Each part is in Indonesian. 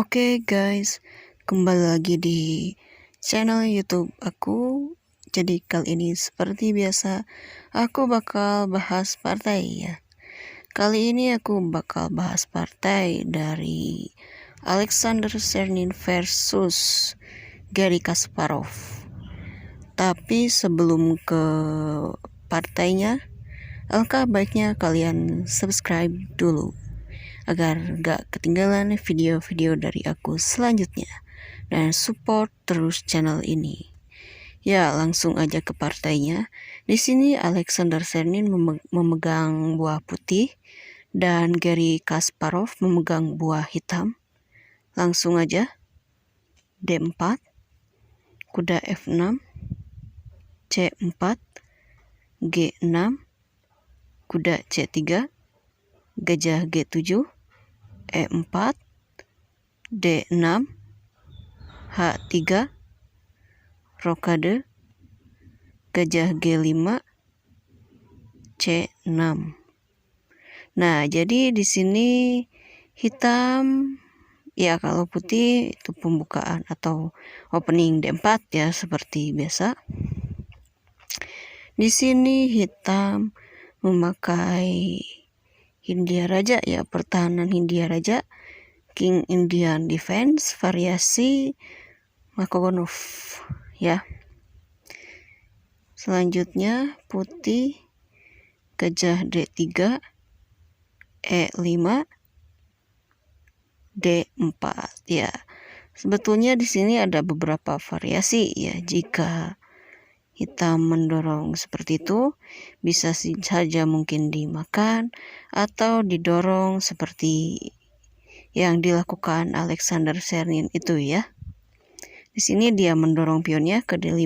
Oke guys, kembali lagi di channel YouTube aku. Jadi kali ini seperti biasa aku bakal bahas partai ya. Kali ini aku bakal bahas partai dari Alexander Cernin versus Garry Kasparov. Tapi sebelum ke partainya, alangkah baiknya kalian subscribe dulu agar gak ketinggalan video-video dari aku selanjutnya dan support terus channel ini. Ya, langsung aja ke partainya. Di sini Alexander Cernin memegang buah putih dan Garry Kasparov memegang buah hitam. Langsung aja. D4, kuda F6, C4, G6, kuda C3, gajah G7, E4, D6, H3, rokade, gajah G5, C6. Nah, jadi di sini hitam, ya kalau putih itu pembukaan atau opening D4 ya seperti biasa. Di sini hitam memakai Hindia Raja ya, pertahanan Hindia Raja, King Indian Defense, variasi Makogonov ya. Selanjutnya putih, gajah D3, E5, D4 ya. Sebetulnya di sini ada beberapa variasi ya. Jika hitam mendorong seperti itu, bisa saja mungkin dimakan atau didorong seperti yang dilakukan Alexander Cernin itu ya. Di sini dia mendorong pionnya ke D5,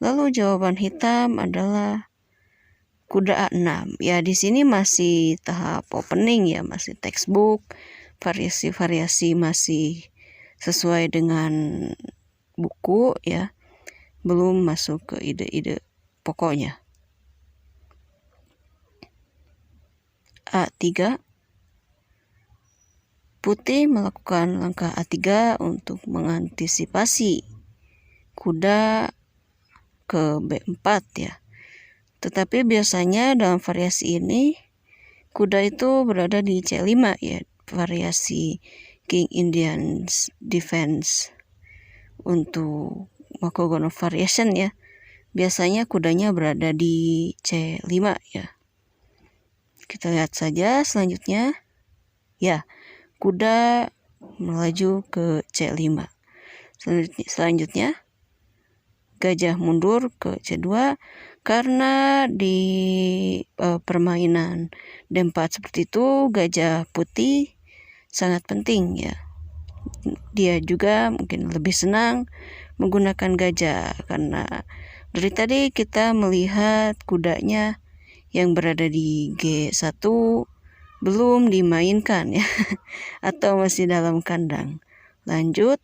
lalu jawaban hitam adalah kuda A6. Ya, di sini masih tahap opening ya, masih textbook, variasi-variasi masih sesuai dengan buku ya. Belum masuk ke ide-ide pokoknya. A3, putih melakukan langkah A3 untuk mengantisipasi kuda ke B4 ya. Tetapi biasanya dalam variasi ini kuda itu berada di C5 ya, variasi King Indian Defense untuk Makogonov variation ya. Biasanya kudanya berada di C5 ya. Kita lihat saja selanjutnya. Ya, kuda melaju ke C5. Selanjutnya gajah mundur ke C2 karena di permainan D4 seperti itu gajah putih sangat penting ya. Dia juga mungkin lebih senang menggunakan gajah karena dari tadi kita melihat kudanya yang berada di G1 belum dimainkan ya atau masih dalam kandang. Lanjut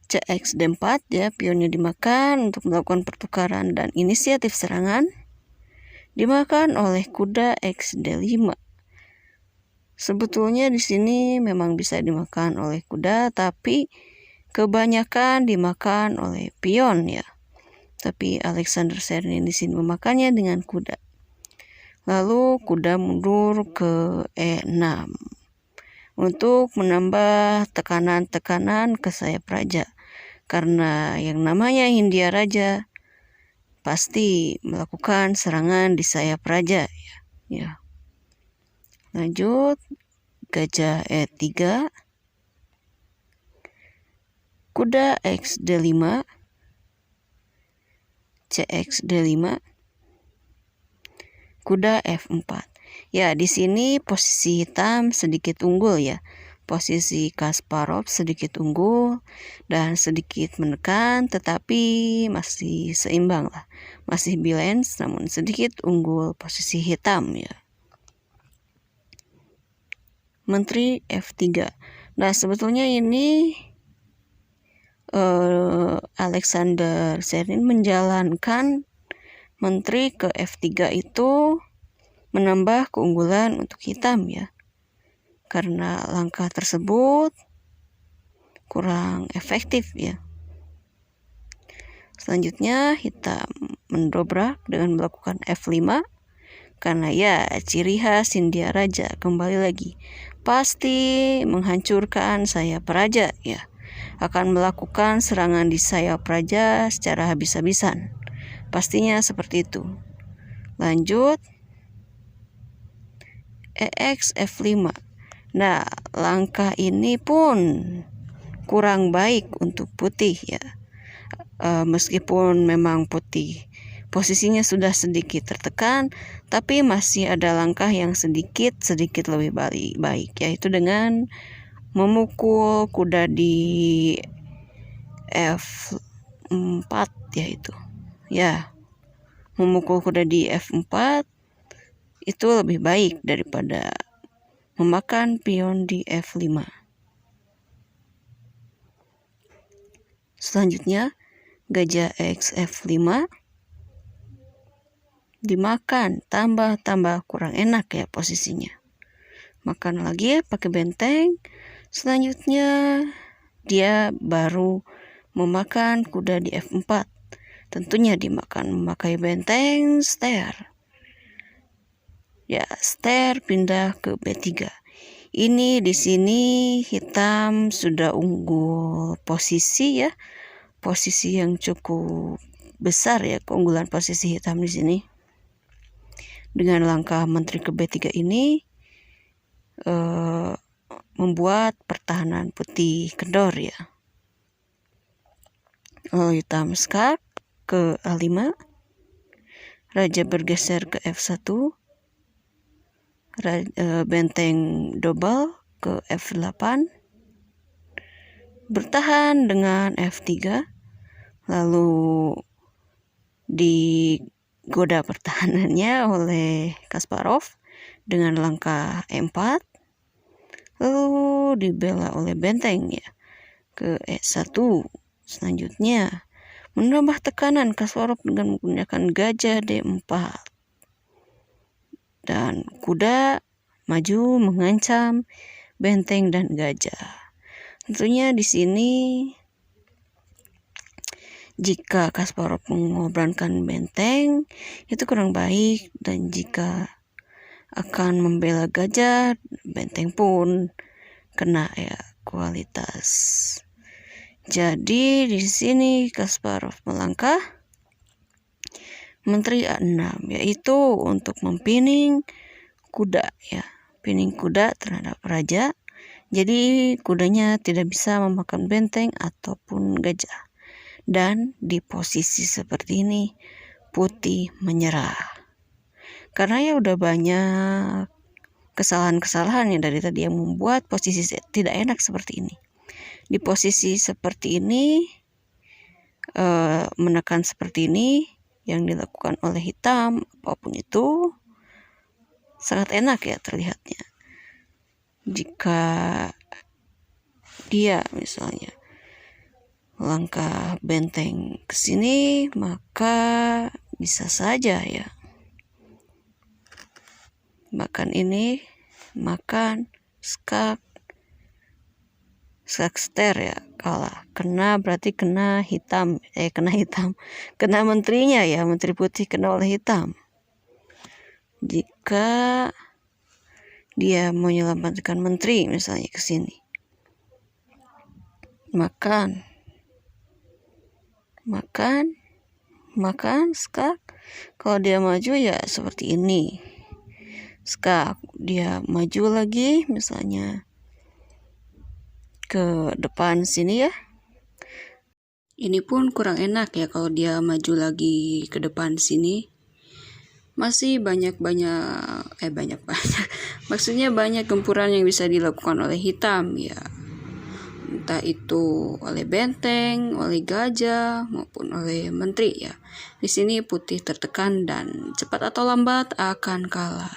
CX D4 ya, pionnya dimakan untuk melakukan pertukaran dan inisiatif serangan, dimakan oleh kuda X D5. Sebetulnya di sini memang bisa dimakan oleh kuda, tapi kebanyakan dimakan oleh pion ya. Tapi Alexander Cernin di sini memakannya dengan kuda. Lalu kuda mundur ke E6 untuk menambah tekanan-tekanan ke sayap raja. Karena yang namanya Hindia Raja pasti melakukan serangan di sayap raja ya. Lanjut gajah E3, kuda X D5, CX D5, kuda F4. Ya, di sini posisi hitam sedikit unggul ya. Posisi Kasparov sedikit unggul dan sedikit menekan, tetapi masih seimbang lah. Masih balance namun sedikit unggul posisi hitam ya. Menteri F3. Nah, sebetulnya ini Alexander Cernin menjalankan menteri ke F3 itu menambah keunggulan untuk hitam ya. karena langkah tersebut kurang efektif ya. Selanjutnya hitam mendobrak dengan melakukan F5 karena ya ciri khas Hindia Raja. Kembali lagi, pasti menghancurkan sayap raja ya, akan melakukan serangan di sayap raja secara habis-habisan, pastinya seperti itu. Lanjut EX F5. Nah, langkah ini pun kurang baik untuk putih ya. Meskipun memang putih posisinya sudah sedikit tertekan, tapi masih ada langkah yang sedikit lebih baik, yaitu dengan memukul kuda di F4 yaitu. Ya, memukul kuda di F4 itu lebih baik daripada memakan pion di F5. Selanjutnya gajah X F5 dimakan, tambah kurang enak ya posisinya. Makan lagi pakai benteng. Selanjutnya dia baru memakan kuda di F4. Tentunya dimakan memakai benteng ster. Ya, ster pindah ke B3. Ini di sini hitam sudah unggul posisi ya. Posisi yang cukup besar ya, keunggulan posisi hitam di sini. Dengan langkah menteri ke B3 ini membuat pertahanan putih kendor ya. Lalu hitam skak ke A5. Raja bergeser ke F1. Benteng double ke F8. Bertahan dengan F3. Lalu digoda pertahanannya oleh Kasparov dengan langkah E4, lalu dibela oleh benteng ya ke E1. Selanjutnya menambah tekanan Kasparov dengan menggunakan gajah D4 dan kuda maju mengancam benteng dan gajah. Tentunya di sini jika Kasparov mengorbankan benteng itu kurang baik, dan jika akan membela gajah, benteng pun kena ya kualitas. Jadi di sini Kasparov melangkah menteri A6, yaitu untuk mempining kuda ya, pining kuda terhadap raja. Jadi kudanya tidak bisa memakan benteng ataupun gajah. Dan di posisi seperti ini putih menyerah. Karena ya udah banyak kesalahan yang dari tadi yang membuat posisi tidak enak seperti ini. Di posisi seperti ini menekan seperti ini yang dilakukan oleh hitam, apapun itu sangat enak ya terlihatnya. Jika dia misalnya langkah benteng ke sini, maka bisa saja ya makan ini, makan skak ster ya, kalah. Berarti kena menterinya ya, menteri putih kena oleh hitam. Jika dia mau menyelamatkan menteri misalnya ke sini, makan skak. Kalau dia maju ya seperti ini, skak. Dia maju lagi misalnya ke depan sini ya. Ini pun kurang enak ya kalau dia maju lagi ke depan sini. Masih banyak maksudnya banyak gempuran yang bisa dilakukan oleh hitam ya, entah itu oleh benteng, oleh gajah maupun oleh menteri ya. Di sini putih tertekan dan cepat atau lambat akan kalah.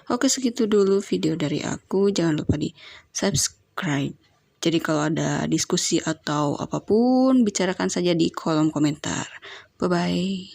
Oke, segitu dulu video dari aku. Jangan lupa di subscribe. Jadi kalau ada diskusi atau apapun, bicarakan saja di kolom komentar. Bye bye.